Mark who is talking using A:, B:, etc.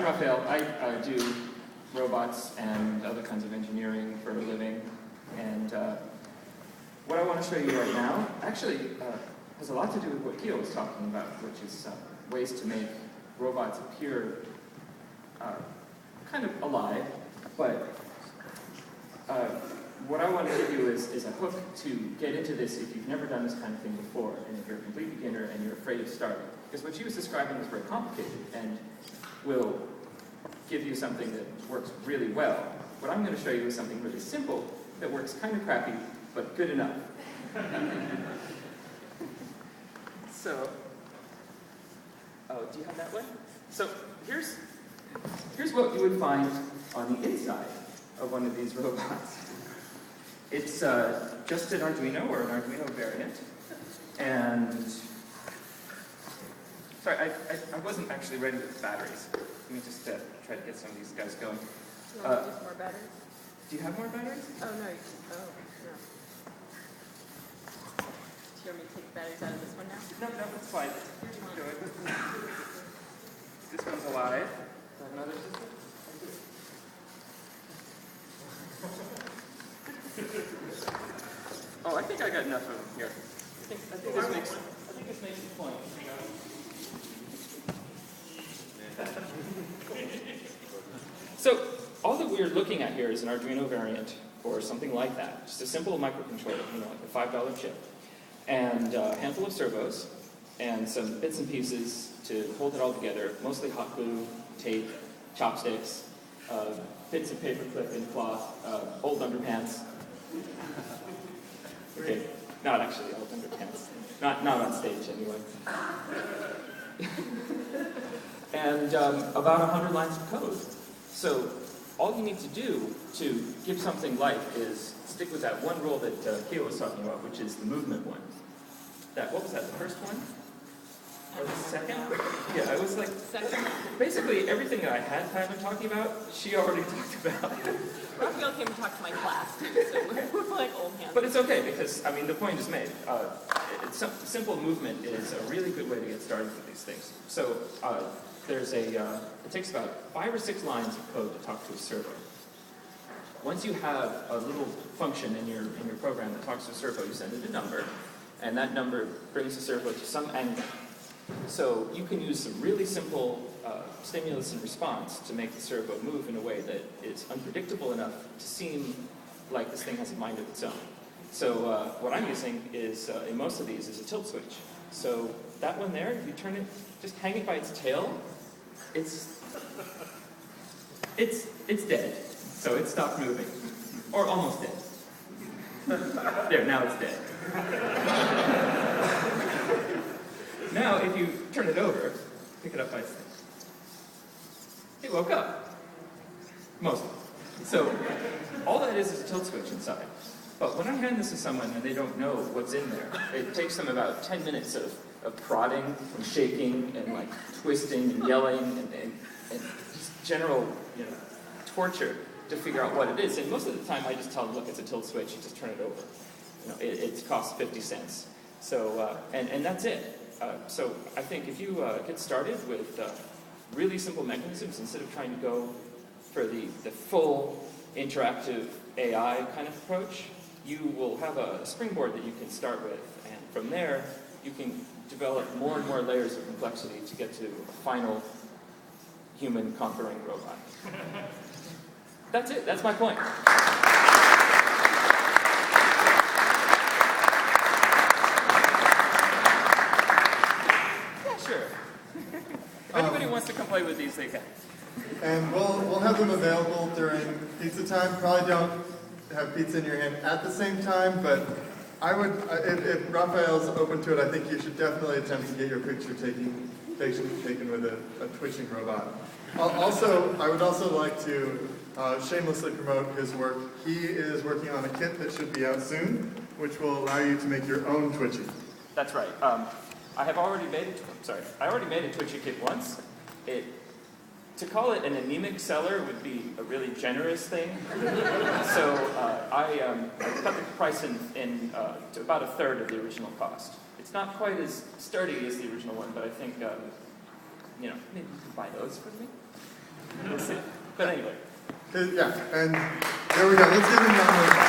A: Raphael. I do robots and other kinds of engineering for a living. And what I want to show you right now actually has a lot to do with what Keo was talking about, which is ways to make robots appear kind of alive. But what I want to give you is a hook to get into this if you've never done this kind of thing before, and if you're a complete beginner and you're afraid of starting. Because what she was describing was very complicated and will give you something that works really well. What I'm going to show you is something really simple that works kind of crappy, but good enough. So, do you have that one? So here's what you would find on the inside of one of these robots. It's just an Arduino or an Arduino variant. And, sorry, I wasn't actually ready with batteries. Let me just try to get some of these guys going.
B: Do you want to use more batteries?
A: Do you have more batteries?
B: Oh, no. No. Do you want me to take the batteries out of this one now?
A: No, that's fine. This one's alive. Do I have another system? Oh, I think I got enough of them here. I think this makes the point. So, all that we're looking at here is an Arduino variant or something like that. Just a simple microcontroller, like a $5 chip. And a handful of servos, and some bits and pieces to hold it all together, mostly hot glue, tape, chopsticks, bits of paper clip and cloth, old underpants. Okay, not actually old underpants. Not on stage, anyway. And about 100 lines of code. So all you need to do to give something life is stick with that one rule that Keo was talking about, which is the movement one. What was that, the first one? Or the second? Yeah, I was like, basically everything that I had planned on talking about, she already talked about.
B: Raphael came and talked to my class, so we're like old hands.
A: But it's okay, because, I mean, the point is made. Simple movement is a really good way to get started with these things. So, it takes about 5 or 6 lines of code to talk to a servo. Once you have a little function in your program that talks to a servo, you send it a number, and that number brings the servo to some angle. So you can use some really simple stimulus and response to make the servo move in a way that is unpredictable enough to seem like this thing has a mind of its own. So what I'm using is, in most of these, is a tilt switch. So that one there, if you turn it, just hang it by its tail, it's dead. So it stopped moving. Or almost dead. There, now it's dead. Now, if you turn it over, pick it up by its tail. It woke up. Mostly. So, all that is a tilt switch inside. But when I hand this to someone and they don't know what's in there, it takes them about 10 minutes of prodding and shaking and like twisting and yelling and just general torture to figure out what it is. And most of the time I just tell them, look, it's a tilt switch, you just turn it over. It costs 50 cents. So, and that's it. So I think if you get started with really simple mechanisms, instead of trying to go for the full interactive AI kind of approach, you will have a springboard that you can start with. And from there, you can develop more and more layers of complexity to get to a final human conquering robot. That's it. That's my point. If anybody wants to come play with these, they can.
C: And we'll have them available during pizza time. Probably don't have pizza in your hand at the same time, but I would, if Raphael's open to it, I think you should definitely attempt to get your picture taken with a twitching robot. I would also like to shamelessly promote his work. He is working on a kit that should be out soon, which will allow you to make your own Twitchy.
A: That's right. I already made a Twitchy kit once. To call it an anemic seller would be a really generous thing. So I cut the price to about a third of the original cost. It's not quite as sturdy as the original one, but I think maybe you can buy those for me. We'll see. But anyway.
C: Yeah, and there we go. Let's give him that one.